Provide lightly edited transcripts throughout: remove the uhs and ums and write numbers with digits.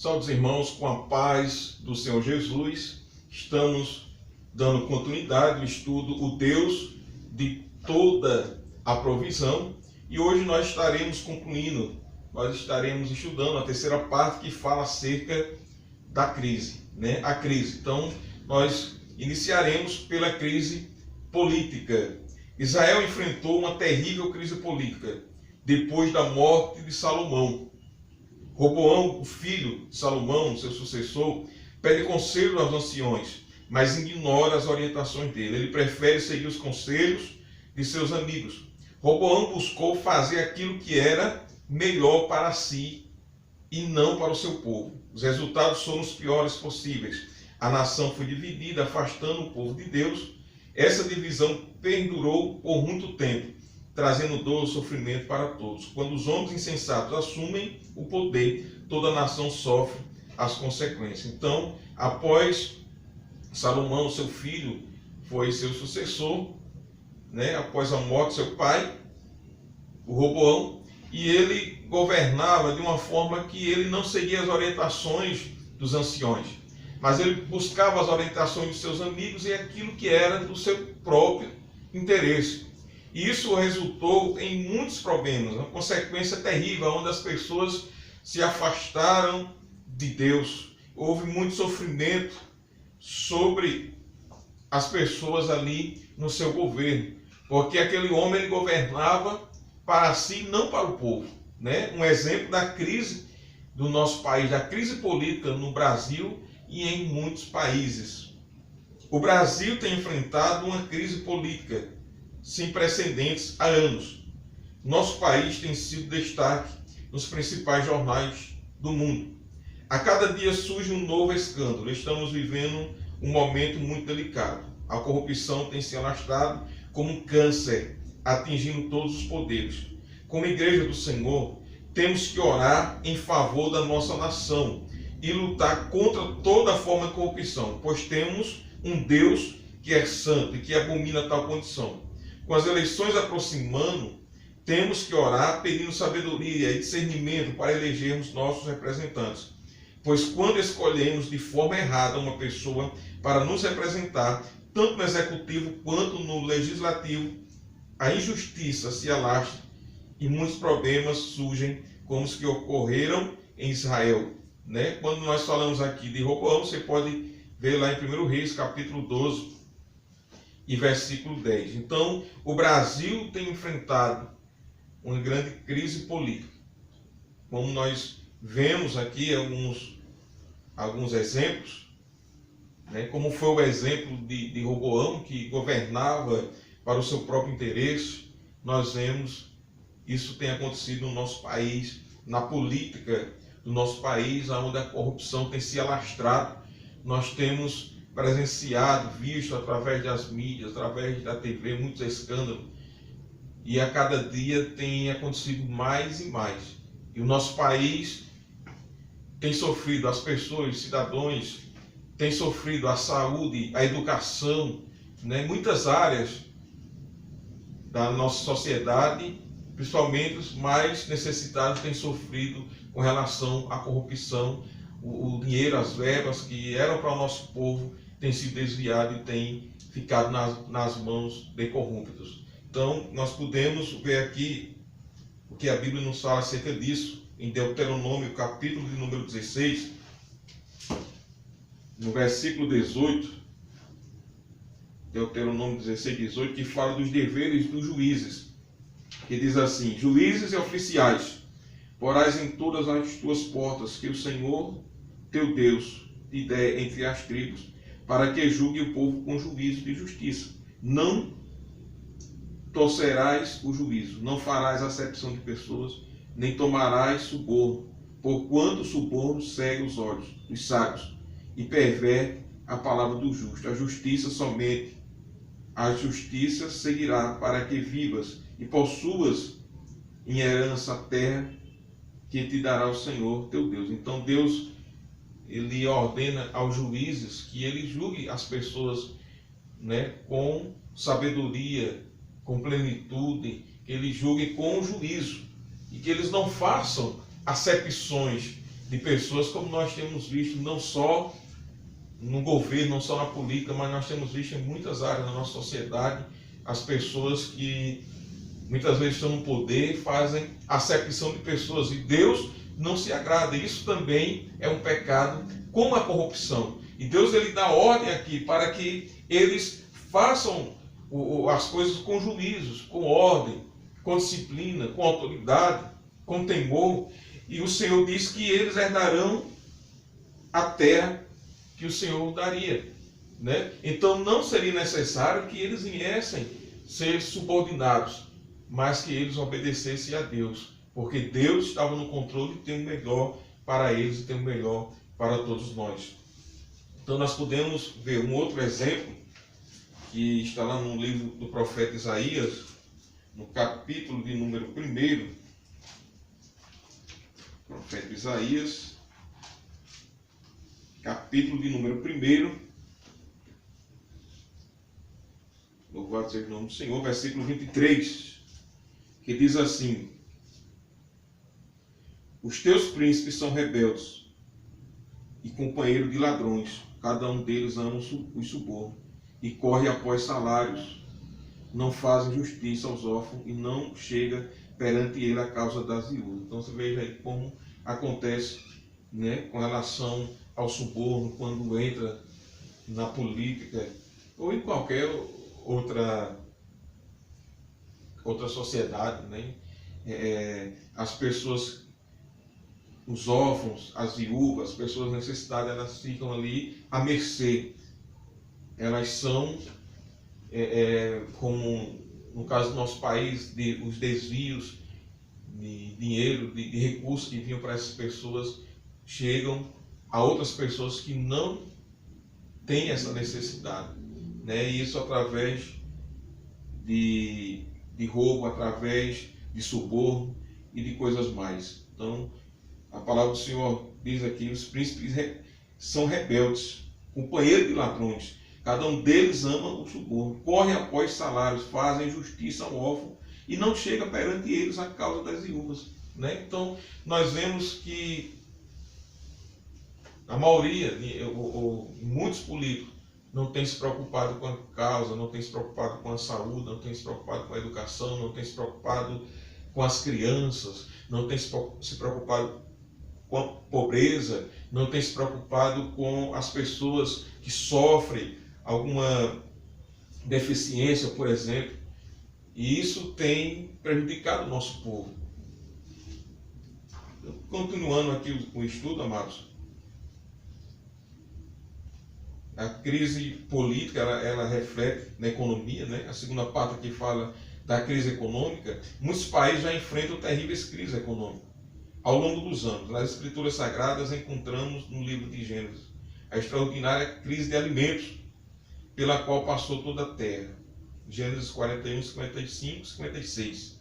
Salve os irmãos, com a paz do Senhor Jesus. Estamos dando continuidade ao estudo O Deus de toda a provisão. E hoje nós estaremos concluindo, nós estaremos estudando a terceira parte que fala acerca da crise, a crise. Então, nós iniciaremos pela crise política. Israel enfrentou uma terrível crise política depois da morte de Salomão. Roboão, o filho de Salomão, seu sucessor, pede conselho aos anciões, mas ignora as orientações dele. Ele prefere seguir os conselhos de seus amigos. Roboão buscou fazer aquilo que era melhor para si e não para o seu povo. Os resultados foram os piores possíveis. A nação foi dividida, afastando o povo de Deus. Essa divisão perdurou por muito tempo, trazendo dor e sofrimento para todos. Quando os homens insensatos assumem o poder, toda a nação sofre as consequências. Então, após Salomão, seu filho, foi seu sucessor, após a morte de seu pai, o Roboão, e ele governava de uma forma que ele não seguia as orientações dos anciões, mas ele buscava as orientações de seus amigos e aquilo que era do seu próprio interesse. E isso resultou em muitos problemas, uma consequência terrível, onde as pessoas se afastaram de Deus. Houve muito sofrimento sobre as pessoas ali no seu governo, porque aquele homem ele governava para si, não para o povo. Um exemplo da crise do nosso país, da crise política no Brasil e em muitos países. O Brasil tem enfrentado uma crise política sem precedentes há anos. Nosso país tem sido destaque nos principais jornais do mundo. A cada dia surge um novo escândalo. Estamos vivendo um momento muito delicado. A corrupção tem se alastrado como um câncer, atingindo todos os poderes. Como Igreja do Senhor, temos que orar em favor da nossa nação e lutar contra toda forma de corrupção, pois temos um Deus que é santo e que abomina tal condição. Com as eleições aproximando, temos que orar pedindo sabedoria e discernimento para elegermos nossos representantes. Pois quando escolhemos de forma errada uma pessoa para nos representar, tanto no executivo quanto no legislativo, a injustiça se alastra e muitos problemas surgem, como os que ocorreram em Israel. Quando nós falamos aqui de Roboão, você pode ver lá em 1 Reis, capítulo 12, e versículo 10. Então, o Brasil tem enfrentado uma grande crise política. Como nós vemos aqui alguns exemplos, como foi o exemplo de Roboão, que governava para o seu próprio interesse. Nós vemos isso tem acontecido no nosso país, na política do nosso país, onde a corrupção tem se alastrado. Nós temos presenciado, visto através das mídias, através da TV, muitos escândalos. E a cada dia tem acontecido mais e mais. E o nosso país tem sofrido, as pessoas, os cidadãos, têm sofrido a saúde, a educação, muitas áreas da nossa sociedade, principalmente os mais necessitados, têm sofrido com relação à corrupção. O dinheiro, as verbas que eram para o nosso povo tem sido desviado e tem ficado nas mãos de corruptos. Então, nós podemos ver aqui o que a Bíblia nos fala acerca disso, em Deuteronômio, capítulo de número 16, no versículo 18, Deuteronômio 16, 18, que fala dos deveres dos juízes, que diz assim: juízes e oficiais, porás em todas as tuas portas, que o Senhor teu Deus te dê entre as tribos, para que julgue o povo com juízo de justiça. Não torcerás o juízo, não farás acepção de pessoas, nem tomarás suborno, porquanto o suborno cega os olhos dos sábios e perverte a palavra do justo. A justiça somente, a justiça seguirá, para que vivas e possuas em herança a terra que te dará o Senhor teu Deus. Então Deus, ele ordena aos juízes que ele julgue as pessoas com sabedoria, com plenitude, que ele julgue com juízo e que eles não façam acepções de pessoas, como nós temos visto, não só no governo, não só na política, mas nós temos visto em muitas áreas da nossa sociedade, as pessoas que muitas vezes estão no poder, fazem acepção de pessoas, e Deus não se agrada. Isso também é um pecado, como a corrupção. E Deus, ele dá ordem aqui para que eles façam as coisas com juízos, com ordem, com disciplina, com autoridade, com temor. E o Senhor diz que eles herdarão a terra que o Senhor daria, né? Então não seria necessário que eles viessem ser subordinados, mas que eles obedecessem a Deus, porque Deus estava no controle e tem o melhor para eles e tem o melhor para todos nós. Então nós podemos ver um outro exemplo, que está lá no livro do profeta Isaías, no capítulo de número 1, profeta Isaías, capítulo de número 1, louvado seja o nome do Senhor, versículo 23, que diz assim: os teus príncipes são rebeldes e companheiros de ladrões, cada um deles ama os subornos e corre após salários, não fazem justiça aos órfãos e não chega perante ele a causa das viúvas. Então você veja aí como acontece, né, com relação ao suborno, quando entra na política ou em qualquer outra sociedade, né? As pessoas, os órfãos, as viúvas, as pessoas necessitadas, elas ficam ali à mercê. Elas são, como no caso do nosso país, os desvios de dinheiro, de recursos que vinham para essas pessoas, chegam a outras pessoas que não têm essa necessidade, né? E isso através de roubo, através de suborno e de coisas mais. Então, a palavra do Senhor diz aqui: os príncipes são rebeldes, companheiros de ladrões, cada um deles ama o suborno, corre após salários, fazem justiça ao órfão e não chega perante eles a causa das viúvas, né? Então, nós vemos que a maioria, muitos políticos, não tem se preocupado com a causa, não tem se preocupado com a saúde, não tem se preocupado com a educação, não tem se preocupado com as crianças, não tem se preocupado com a pobreza, não tem se preocupado com as pessoas que sofrem alguma deficiência, por exemplo. E isso tem prejudicado o nosso povo. Continuando aqui o estudo, amados, a crise política, ela reflete na economia, né? A segunda parte aqui fala da crise econômica. Muitos países já enfrentam terríveis crises econômicas ao longo dos anos. Nas Escrituras Sagradas encontramos no livro de Gênesis a extraordinária crise de alimentos pela qual passou toda a terra. Gênesis 41, 55, 56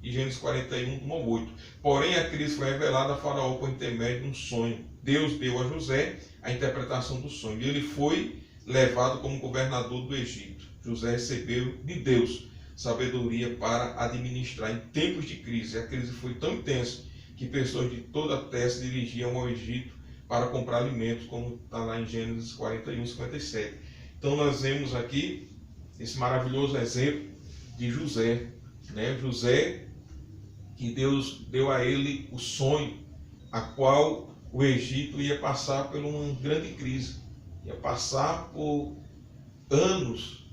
e Gênesis 41, 1 ao 8. Porém, a crise foi revelada a Faraó por intermédio de um sonho. Deus deu a José a interpretação do sonho e ele foi levado como governador do Egito. José recebeu de Deus sabedoria para administrar em tempos de crise. A crise foi tão intensa que pessoas de toda a terra se dirigiam ao Egito para comprar alimentos, como está lá em Gênesis 41, 57. Então nós vemos aqui esse maravilhoso exemplo de José, né? José, que Deus deu a ele o sonho, a qual o Egito ia passar por uma grande crise, ia passar por anos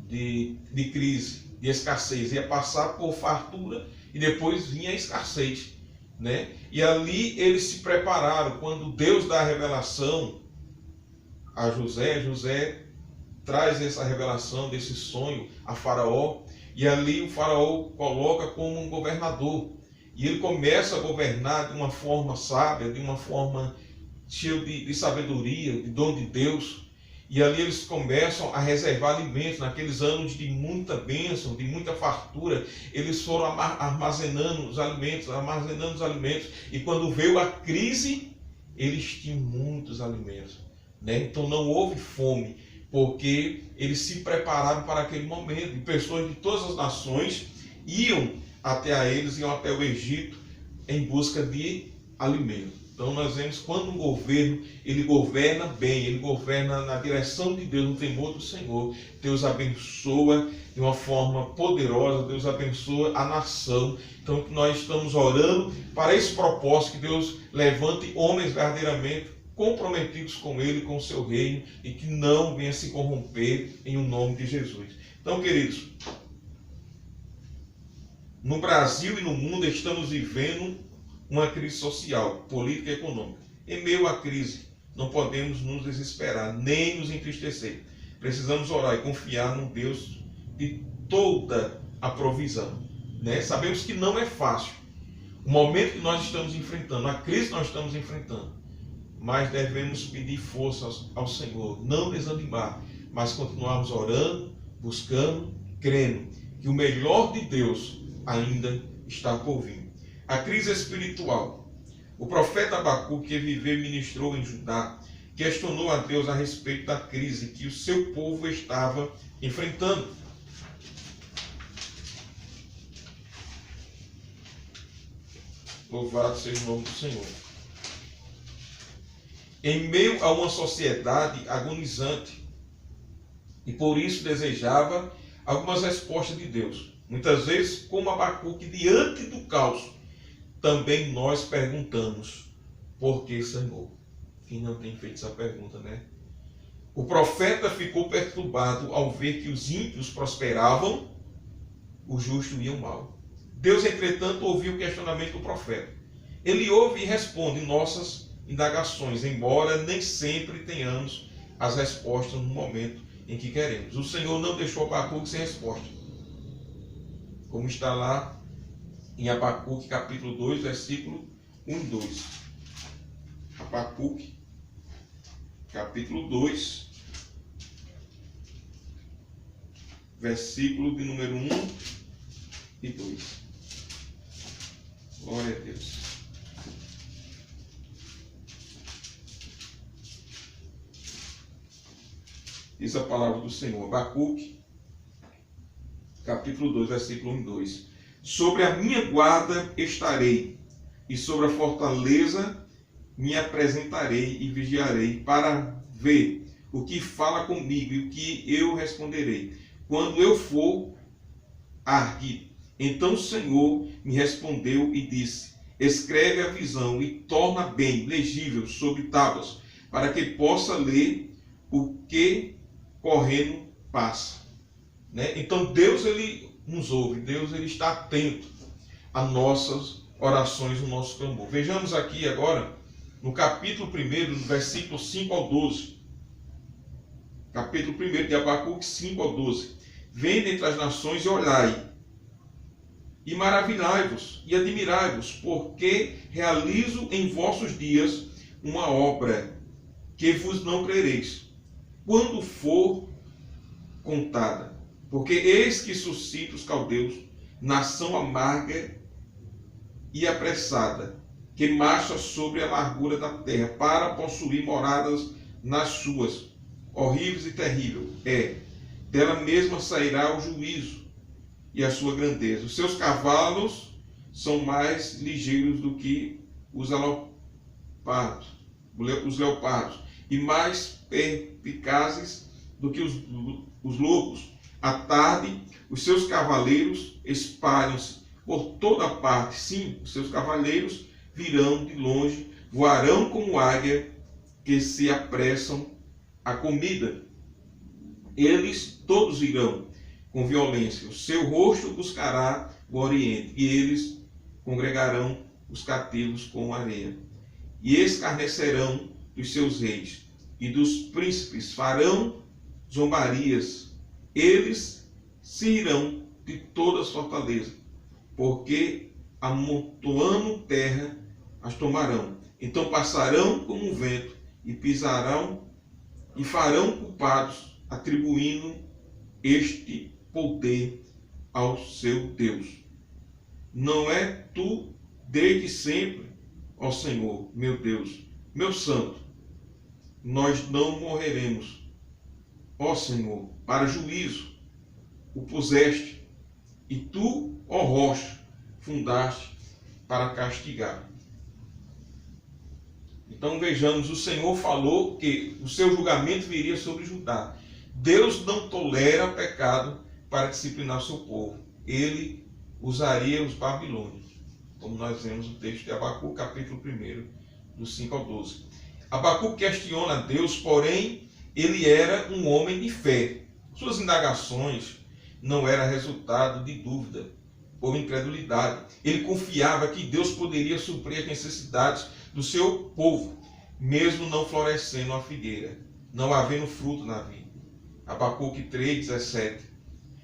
de crise, de escassez, ia passar por fartura e depois vinha a escassez, né? E ali eles se prepararam. Quando Deus dá a revelação a José, José traz essa revelação desse sonho a Faraó, e ali o Faraó coloca como um governador, e ele começa a governar de uma forma sábia, de uma forma cheia de sabedoria, de dom de Deus. E ali eles começam a reservar alimentos. Naqueles anos de muita bênção, de muita fartura, eles foram armazenando os alimentos, e quando veio a crise, eles tinham muitos alimentos, né? Então não houve fome, porque eles se prepararam para aquele momento, e pessoas de todas as nações iam até o Egito em busca de alimento. Então nós vemos quando um governo, ele governa bem, ele governa na direção de Deus, no temor do Senhor, Deus abençoa de uma forma poderosa, Deus abençoa a nação. Então nós estamos orando para esse propósito, que Deus levante homens verdadeiramente comprometidos com Ele, com o seu reino, e que não venha se corromper em o nome de Jesus. Então, queridos, no Brasil e no mundo estamos vivendo uma crise social, política e econômica. Em meio à crise, não podemos nos desesperar, nem nos entristecer. Precisamos orar e confiar num Deus de toda a provisão. Sabemos que não é fácil. O momento que nós estamos enfrentando, a crise que nós estamos enfrentando, mas devemos pedir força ao Senhor, não desanimar, mas continuarmos orando, buscando, crendo que o melhor de Deus ainda está por vir. A crise espiritual. O profeta Abacuque, que viveu e ministrou em Judá, questionou a Deus a respeito da crise que o seu povo estava enfrentando. Louvado seja o nome do Senhor. Em meio a uma sociedade agonizante, e por isso desejava algumas respostas de Deus. Muitas vezes, como Abacuque, diante do caos, também nós perguntamos: por que, Senhor? Quem não tem feito essa pergunta, né? O profeta ficou perturbado ao ver que os ímpios prosperavam, os justos iam mal. Deus, entretanto, ouviu o questionamento do profeta. Ele ouve e responde nossas indagações, embora nem sempre tenhamos as respostas no momento em que queremos. O Senhor não deixou Abacuque sem resposta, como está lá em Abacuque capítulo 2, versículo 1 e 2. Abacuque capítulo 2, versículo de número 1 e 2. Glória a Deus. Diz a palavra do Senhor. Abacuque capítulo 2, versículo 1 e 2. Sobre a minha guarda estarei, e sobre a fortaleza me apresentarei e vigiarei, para ver o que fala comigo e o que eu responderei, quando eu for arguido. Então o Senhor me respondeu e disse: escreve a visão e torna bem legível sobre tábuas, para que possa ler o que correndo passa. Então Deus, ele nos ouve, Deus, ele está atento às nossas orações, o nosso clamor. Vejamos aqui agora, no capítulo 1, no versículo 5 ao 12. Capítulo 1 de Abacuque, 5 ao 12. Vende entre as nações e olhai, e maravilhai-vos, e admirai-vos, porque realizo em vossos dias uma obra que vos não crereis, quando for contada. Porque eis que suscita os caldeus, nação amarga e apressada, que marcha sobre a largura da terra, para possuir moradas nas suas, horríveis e terrível. Dela mesma sairá o juízo e a sua grandeza. Os seus cavalos são mais ligeiros do que os leopardos, e mais perspicazes do que os lobos. À tarde, os seus cavaleiros espalham-se por toda parte. Sim, os seus cavaleiros virão de longe, voarão como águia que se apressam à comida. Eles todos irão com violência. O seu rosto buscará o oriente, e eles congregarão os cativos com areia. E escarnecerão dos seus reis, e dos príncipes farão zombarias. Eles se irão de todas as fortalezas, porque amontoando terra as tomarão. Então passarão como um vento, e pisarão, e farão culpados, atribuindo este poder ao seu Deus. Não é tu desde sempre, ó Senhor, meu Deus, meu Santo, nós não morreremos. Ó Senhor, para juízo o puseste, e tu, ó rocha, fundaste para castigar. Então vejamos, o Senhor falou que o seu julgamento viria sobre Judá. Deus não tolera pecado para disciplinar o seu povo. Ele usaria os babilônios, como nós vemos no texto de Abacuque, capítulo 1, dos 5 ao 12. Abacuque questiona Deus, porém, ele era um homem de fé. Suas indagações não eram resultado de dúvida ou incredulidade. Ele confiava que Deus poderia suprir as necessidades do seu povo, mesmo não florescendo a figueira, não havendo fruto na vida. Abacuque 3,17.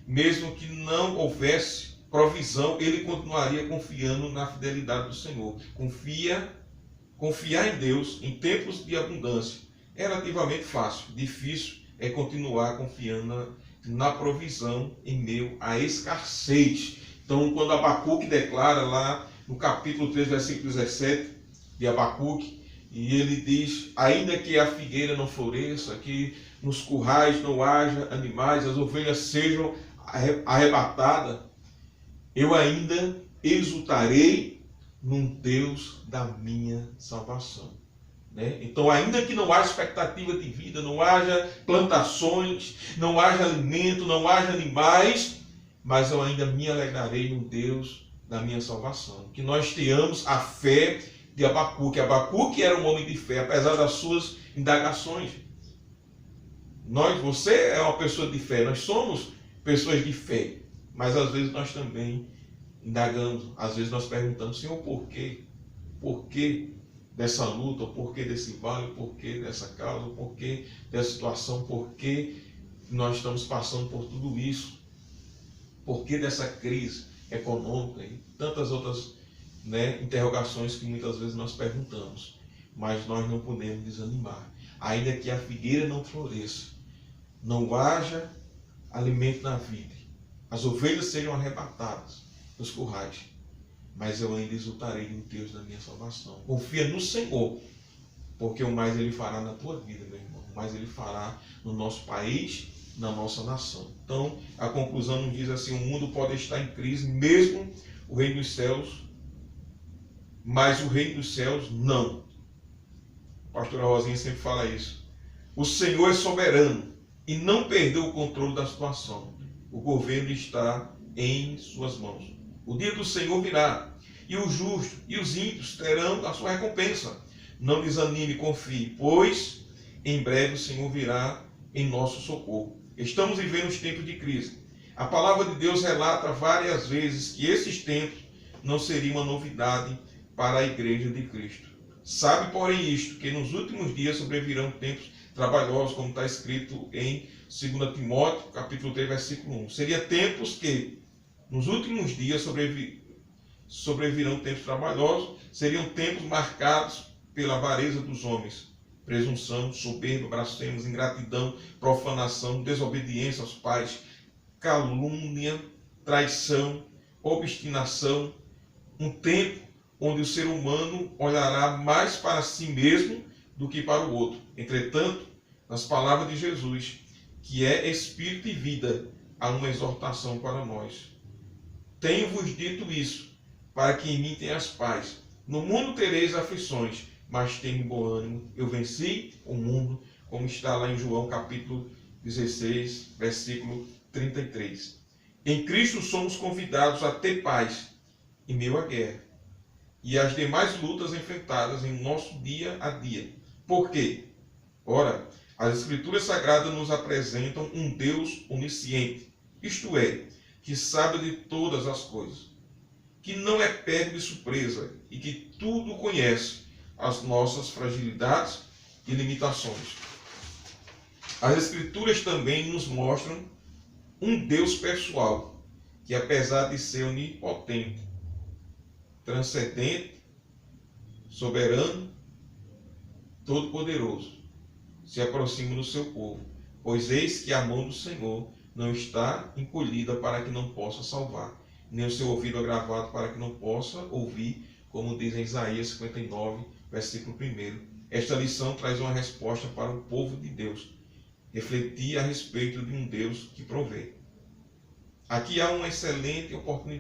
Mesmo que não houvesse provisão, ele continuaria confiando na fidelidade do Senhor. Confiar em Deus em tempos de abundância é relativamente fácil. Difícil é continuar confiando na provisão em meio à escassez. Então, quando Abacuque declara lá no capítulo 3, versículo 17 de Abacuque, e ele diz: ainda que a figueira não floresça, que nos currais não haja animais, as ovelhas sejam arrebatadas, eu ainda exultarei num Deus da minha salvação. Então, ainda que não haja expectativa de vida, não haja plantações, não haja alimento, não haja animais, mas eu ainda me alegrarei no Deus da minha salvação. Que nós tenhamos a fé de Abacuque. Abacuque era um homem de fé, apesar das suas indagações. Você é uma pessoa de fé, nós somos pessoas de fé, mas às vezes nós também indagamos, às vezes nós perguntamos: Senhor, por quê? Por que dessa luta? Por que desse vale? Por que dessa causa? Por que dessa situação? Por que nós estamos passando por tudo isso? Por que dessa crise econômica e tantas outras interrogações que muitas vezes nós perguntamos? Mas nós não podemos desanimar. Ainda que a figueira não floresça, não haja alimento na vida, as ovelhas sejam arrebatadas dos currais, mas eu ainda exultarei no Deus da minha salvação. Confia no Senhor, porque o mais Ele fará na tua vida, meu irmão. O mais Ele fará no nosso país, na nossa nação. Então, a conclusão nos diz assim: o mundo pode estar em crise, mesmo o reino dos céus, mas o reino dos céus não. A pastora Rosinha sempre fala isso. O Senhor é soberano e não perdeu o controle da situação. O governo está em suas mãos. O dia do Senhor virá, e o justo e os ímpios terão a sua recompensa. Não desanime, confie, pois em breve o Senhor virá em nosso socorro. Estamos vivendo os tempos de crise. A palavra de Deus relata várias vezes que esses tempos não seriam uma novidade para a igreja de Cristo. Sabe, porém, isto, que nos últimos dias sobrevirão tempos trabalhosos, como está escrito em 2 Timóteo, capítulo 3, versículo 1. Seria tempos que, nos últimos dias, sobrevirão tempos trabalhosos, seriam tempos marcados pela avareza dos homens, presunção, soberba, blasfêmios, ingratidão, profanação, desobediência aos pais, calúnia, traição, obstinação, um tempo onde o ser humano olhará mais para si mesmo do que para o outro. Entretanto, nas palavras de Jesus, que é espírito e vida, há uma exortação para nós. Tenho-vos dito isso, para que em mim tenhas paz. No mundo tereis aflições, mas tenho bom ânimo. Eu venci o mundo, como está lá em João capítulo 16, versículo 33. Em Cristo somos convidados a ter paz em meio à guerra e as demais lutas enfrentadas em nosso dia a dia. Por quê? Ora, as Escrituras Sagradas nos apresentam um Deus onisciente, isto é, que sabe de todas as coisas, que não é pego de surpresa e que tudo conhece, as nossas fragilidades e limitações. As Escrituras também nos mostram um Deus pessoal, que apesar de ser onipotente, transcendente, soberano, todo-poderoso, se aproxima do seu povo, pois eis que a mão do Senhor não está encolhida para que não possa salvar, nem o seu ouvido agravado para que não possa ouvir, como diz em Isaías 59, versículo 1. Esta lição traz uma resposta para o povo de Deus, refletir a respeito de um Deus que provê. Aqui há uma excelente oportunidade